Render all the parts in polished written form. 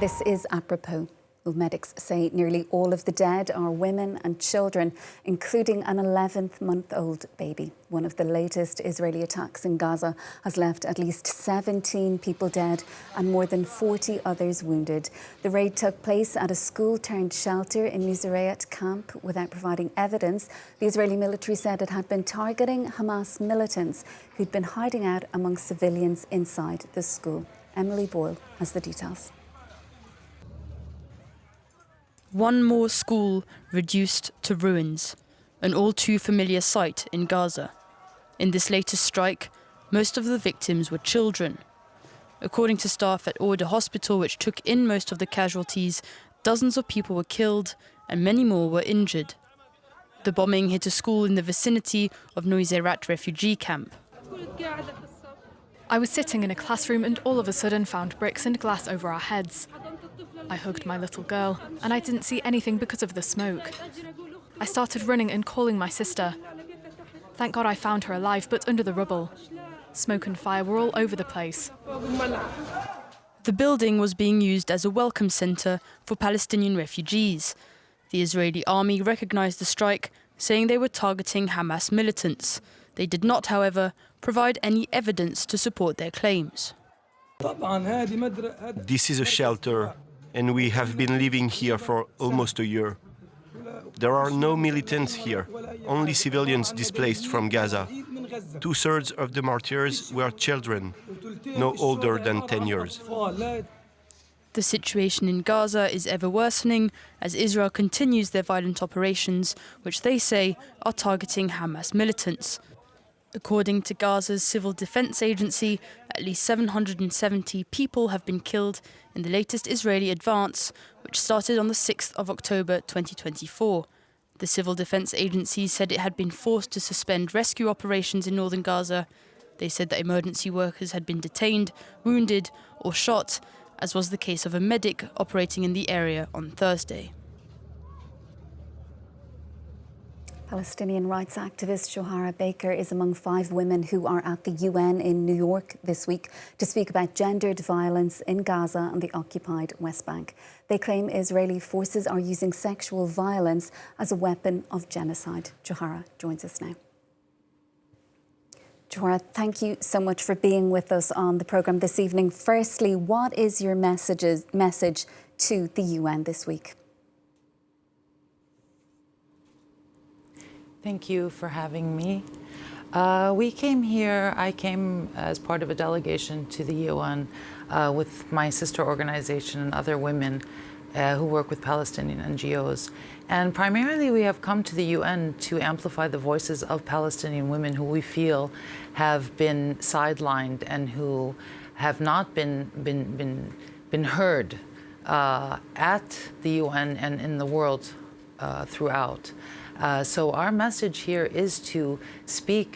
This is apropos. Well, medics say nearly all of the dead are women and children, including an 11-month-old baby. One of the latest Israeli attacks in Gaza has left at least 17 people dead and more than 40 others wounded. The raid took place at a school-turned-shelter in Nuseirat camp without providing evidence. The Israeli military said it had been targeting Hamas militants who'd been hiding out among civilians inside the school. Emily Boyle has the details. One more school reduced to ruins, an all too familiar sight in Gaza. In this latest strike, most of the victims were children. According to staff at Order Hospital, which took in most of the casualties, dozens of people were killed and many more were injured. The bombing hit a school in the vicinity of Nuseirat refugee camp. I was sitting in a classroom and all of a sudden found bricks and glass over our heads. I hugged my little girl, and I didn't see anything because of the smoke. I started running and calling my sister. Thank God I found her alive, but under the rubble. Smoke and fire were all over the place. The building was being used as a welcome centre for Palestinian refugees. The Israeli army recognised the strike, saying they were targeting Hamas militants. They did not, however, provide any evidence to support their claims. This is a shelter, and we have been living here for almost a year. There are no militants here, only civilians displaced from Gaza. 2/3 of the martyrs were children, no older than 10 years. The situation in Gaza is ever worsening as Israel continues their violent operations, which they say are targeting Hamas militants. According to Gaza's Civil Defense Agency, at least 770 people have been killed in the latest Israeli advance, which started on the 6th of October 2024. The Civil Defense Agency said it had been forced to suspend rescue operations in northern Gaza. They said that emergency workers had been detained, wounded or shot, as was the case of a medic operating in the area on Thursday. Palestinian rights activist Joharah Baker is among 5 women who are at the UN in New York this week to speak about gendered violence in Gaza and the occupied West Bank. They claim Israeli forces are using sexual violence as a weapon of genocide. Joharah joins us now. Joharah, thank you so much for being with us on the programme this evening. Firstly, what is your message to the UN this week? Thank you for having me. I came as part of a delegation to the UN with my sister organization and other women who work with Palestinian NGOs. And primarily we have come to the UN to amplify the voices of Palestinian women who we feel have been sidelined and who have not been heard at the UN and in the world throughout. So our message here is to speak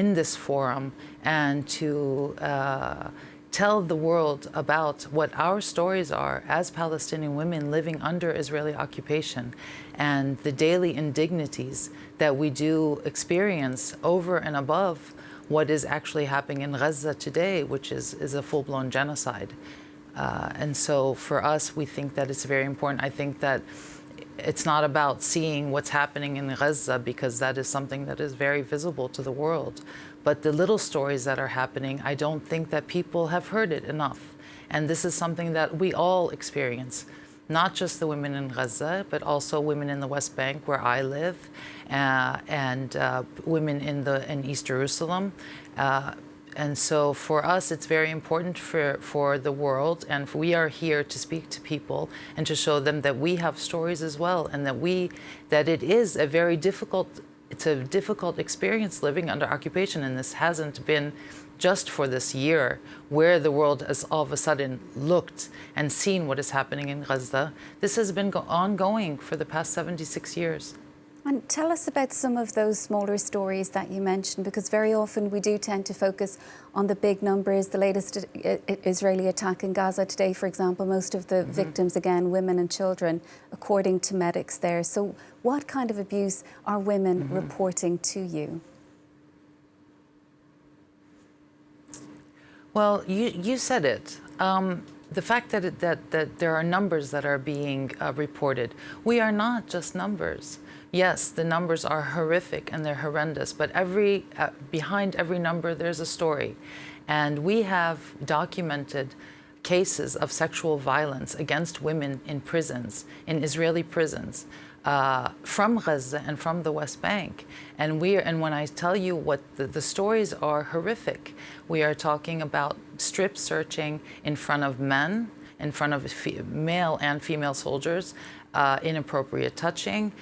in this forum and to tell the world about what our stories are as Palestinian women living under Israeli occupation and the daily indignities that we do experience over and above what is actually happening in Gaza today, which is a full-blown genocide. And so for us, we think that it's very important. I think that it's not about seeing what's happening in Gaza, because that is something that is very visible to the world. But the little stories that are happening, I don't think that people have heard it enough. And this is something that we all experience, not just the women in Gaza, but also women in the West Bank, where I live, and women in East Jerusalem. And so for us, it's very important for the world, and we are here to speak to people and to show them that we have stories as well, and that it is a very difficult experience living under occupation. And this hasn't been just for this year, where the world has all of a sudden looked and seen what is happening in Gaza. This has been ongoing for the past 76 years. And tell us about some of those smaller stories that you mentioned, because very often we do tend to focus on the big numbers. The latest Israeli attack in Gaza today, for example, most of the victims, again, women and children, according to medics there. So what kind of abuse are women reporting to you? Well, you said it. the fact that there are numbers that are being reported. We are not just numbers. Yes, the numbers are horrific and they're horrendous, but behind every number there's a story. And we have documented cases of sexual violence against women in prisons, in Israeli prisons, from Gaza and from the West Bank. And when I tell you what the stories are horrific, we are talking about strip searching in front of men, in front of male and female soldiers, inappropriate touching,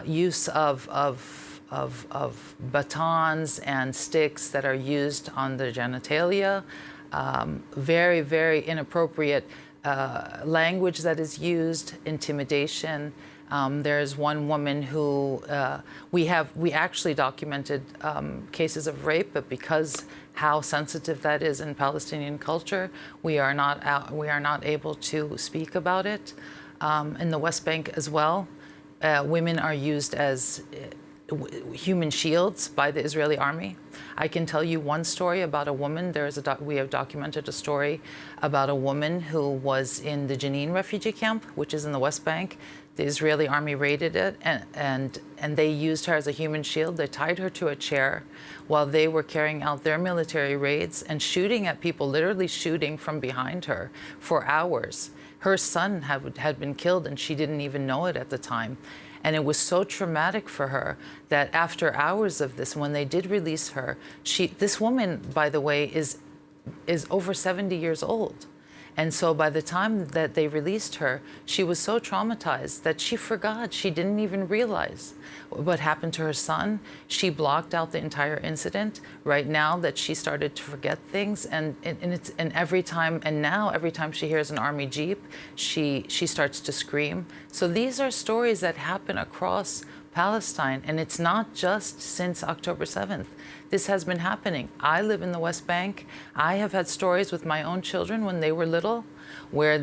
use of batons and sticks that are used on the genitalia, very, very inappropriate language that is used, intimidation. There's one woman who we actually documented cases of rape, but because how sensitive that is in Palestinian culture, we are not able to speak about it. In the West Bank as well, women are used as human shields by the Israeli army. I can tell you one story about a woman. We have documented a story about a woman who was in the Jenin refugee camp, which is in the West Bank. The Israeli army raided it, and they used her as a human shield. They tied her to a chair while they were carrying out their military raids and shooting at people, literally shooting from behind her for hours. Her son had been killed, and she didn't even know it at the time. And it was so traumatic for her that after hours of this, when they did release her, this woman, by the way, is over 70 years old. And so by the time that they released her, she was so traumatized that she forgot. She didn't even realize what happened to her son. She blocked out the entire incident. Right now that she started to forget things, and every time she hears an army jeep, she starts to scream. So these are stories that happen across Palestine, and it's not just since October 7th. This has been happening. I live in the West Bank. I have had stories with my own children when they were little, where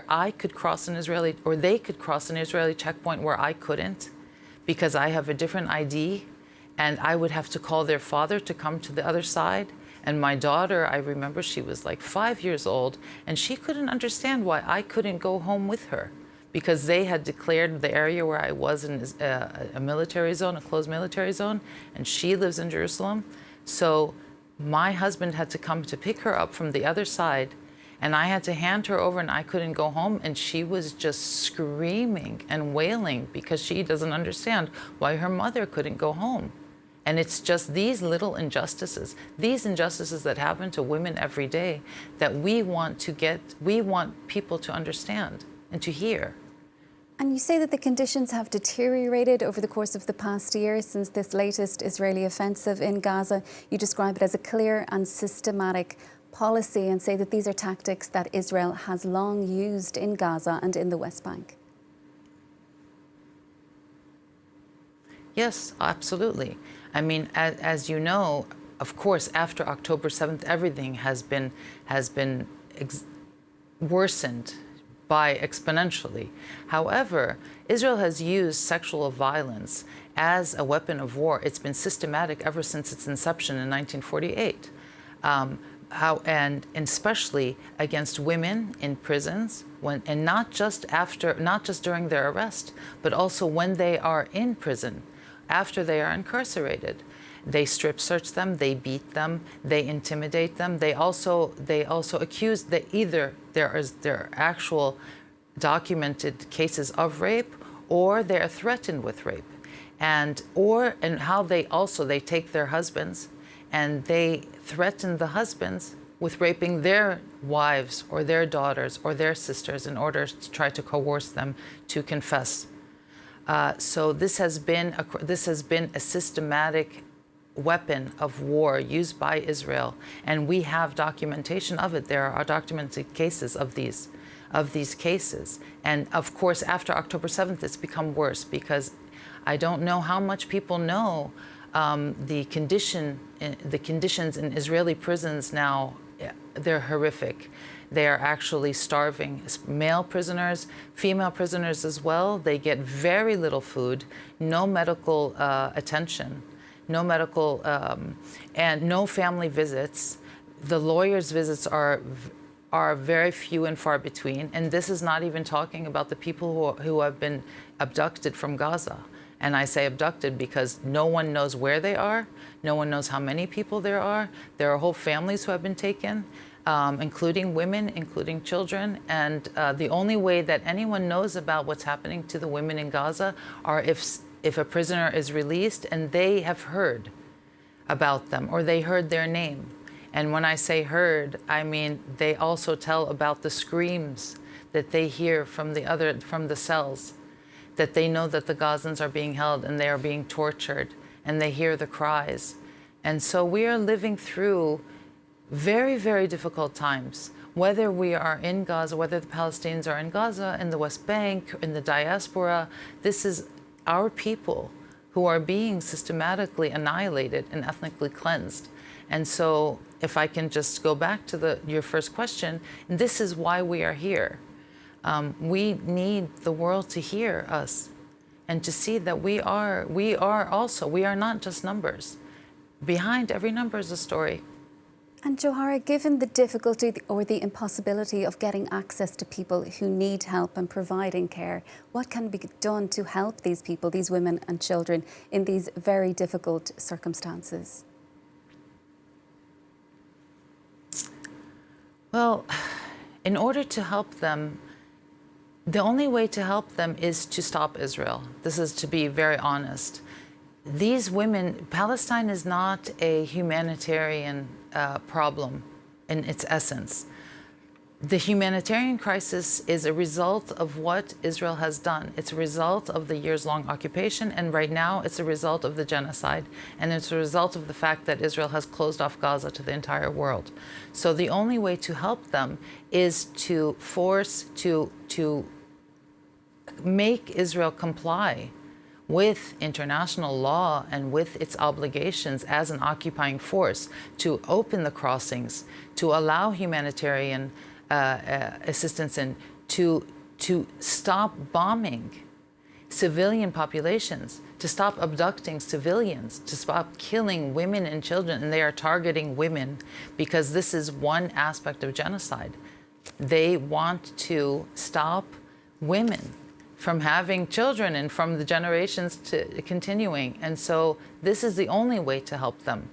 I could cross an Israeli, or they could cross an Israeli checkpoint where I couldn't, because I have a different ID, and I would have to call their father to come to the other side. And my daughter, I remember she was like 5 years old, and she couldn't understand why I couldn't go home with her, because they had declared the area where I was in a military zone, a closed military zone, and she lives in Jerusalem. So my husband had to come to pick her up from the other side, and I had to hand her over, and I couldn't go home, and she was just screaming and wailing because she doesn't understand why her mother couldn't go home. And it's just these little injustices that happen to women every day, that we want people to understand and to hear. And you say that the conditions have deteriorated over the course of the past year since this latest Israeli offensive in Gaza. You describe it as a clear and systematic policy and say that these are tactics that Israel has long used in Gaza and in the West Bank. Yes, absolutely. I mean, as you know, of course, after October 7th, everything has been worsened by exponentially. However, Israel has used sexual violence as a weapon of war. It's been systematic ever since its inception in 1948. And especially against women in prisons, and not just during their arrest, but also when they are in prison, after they are incarcerated. They strip search them, they beat them, they intimidate them. They also accuse that either there are actual documented cases of rape, or they are threatened with rape, and how they take their husbands and they threaten the husbands with raping their wives or their daughters or their sisters in order to try to coerce them to confess. So this has been a systematic weapon of war used by Israel, and we have documentation of it. There are documented cases of these cases, and of course after October 7th it's become worse, because I don't know how much people know the conditions in Israeli prisons now. They're horrific. They are actually starving. Male prisoners, female prisoners as well. They get very little food, no medical attention, no medical and no family visits. The lawyers' visits are are very few and far between. And this is not even talking about the people who have been abducted from Gaza. And I say abducted because no one knows where they are. No one knows how many people there are. There are whole families who have been taken, including women, including children. And the only way that anyone knows about what's happening to the women in Gaza are if a prisoner is released and they have heard about them or they heard their name. And when I say heard, I mean they also tell about the screams that they hear from the cells, that they know that the Gazans are being held and they are being tortured, and they hear the cries. And so we are living through very, very difficult times, whether we are in Gaza, whether the Palestinians are in Gaza, in the West Bank, in the diaspora. This is our people who are being systematically annihilated and ethnically cleansed. And so if I can just go back to your first question, this is why we are here. We need the world to hear us and to see that we are not just numbers. Behind every number is a story. And Joharah, given the difficulty or the impossibility of getting access to people who need help and providing care, what can be done to help these people, these women and children, in these very difficult circumstances? Well, in order to help them, the only way to help them is to stop Israel. This is to be very honest. These women, Palestine is not a humanitarian problem in its essence. The humanitarian crisis is a result of what Israel has done. It's a result of the years-long occupation, and right now it's a result of the genocide, and it's a result of the fact that Israel has closed off Gaza to the entire world. So the only way to help them is to to make Israel comply with international law and with its obligations as an occupying force, to open the crossings, to allow humanitarian assistance, and to stop bombing civilian populations, to stop abducting civilians, to stop killing women and children. And they are targeting women because this is one aspect of genocide. They want to stop women from having children and from the generations to continuing. And so this is the only way to help them.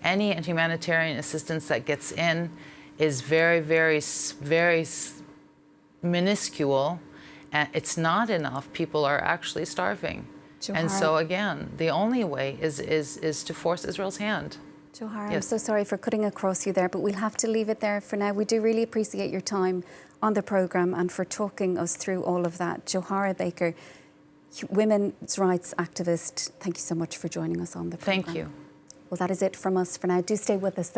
Any humanitarian assistance that gets in is very, very, very minuscule. And it's not enough. People are actually starving. Joharah. And so again, the only way is to force Israel's hand. Joharah, yes. I'm so sorry for cutting across you there, but we'll have to leave it there for now. We do really appreciate your time on the programme and for talking us through all of that. Joharah Baker, women's rights activist, thank you so much for joining us on the programme. Thank you. Well, that is it from us for now. Do stay with us.